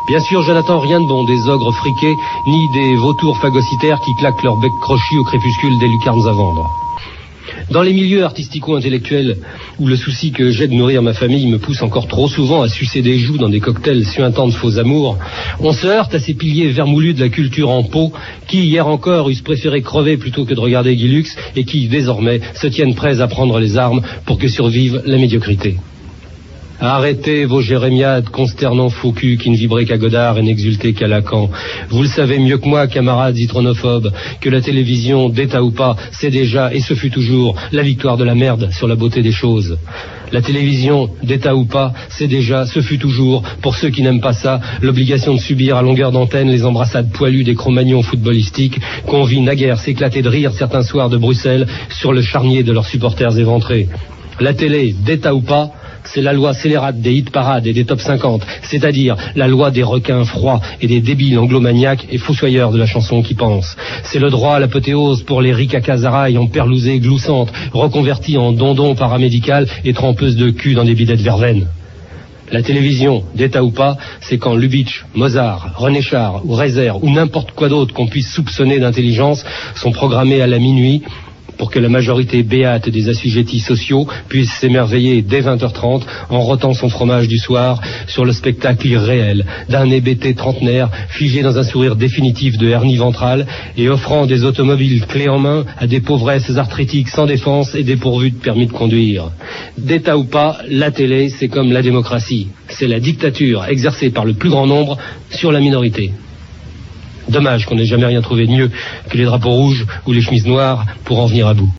Bien sûr, je n'attends rien de bon des ogres friqués, ni des vautours phagocytaires qui claquent leur bec crochu au crépuscule des lucarnes à vendre. Dans les milieux artistico-intellectuels, où le souci que j'ai de nourrir ma famille me pousse encore trop souvent à sucer des joues dans des cocktails suintants de faux amours, on se heurte à ces piliers vermoulus de la culture en pot, qui, hier encore, eussent préféré crever plutôt que de regarder Guy Lux, et qui, désormais, se tiennent prêts à prendre les armes pour que survive la médiocrité. Arrêtez vos jérémiades consternants faux culs qui ne vibraient qu'à Godard et n'exultaient qu'à Lacan. Vous le savez mieux que moi, camarades zitronophobes, que la télévision, d'État ou pas, c'est déjà, et ce fut toujours, la victoire de la merde sur la beauté des choses. La télévision, d'État ou pas, c'est déjà, ce fut toujours, pour ceux qui n'aiment pas ça, l'obligation de subir à longueur d'antenne les embrassades poilues des cro-magnons footballistiques qu'on vit naguère s'éclater de rire certains soirs de Bruxelles sur le charnier de leurs supporters éventrés. La télé, d'État ou pas, c'est la loi scélérate des hit-parades et des top 50, c'est-à-dire la loi des requins froids et des débiles anglomaniaques et fossoyeurs de la chanson qui pensent. C'est le droit à l'apothéose pour les ricacazarailles en perlousées gloussantes, reconverties en dondons paramédicales et trempeuses de cul dans des bidets de verveine. La télévision, d'État ou pas, c'est quand Lubitsch, Mozart, René Char ou Reiser ou n'importe quoi d'autre qu'on puisse soupçonner d'intelligence sont programmés à la minuit pour que la majorité béate des assujettis sociaux puisse s'émerveiller dès 20h30 en rotant son fromage du soir sur le spectacle irréel d'un hébété trentenaire figé dans un sourire définitif de hernie ventrale et offrant des automobiles clés en main à des pauvresses arthritiques sans défense et dépourvues de permis de conduire. D'État ou pas, la télé, c'est comme la démocratie. C'est la dictature exercée par le plus grand nombre sur la minorité. Dommage qu'on n'ait jamais rien trouvé de mieux que les drapeaux rouges ou les chemises noires pour en venir à bout.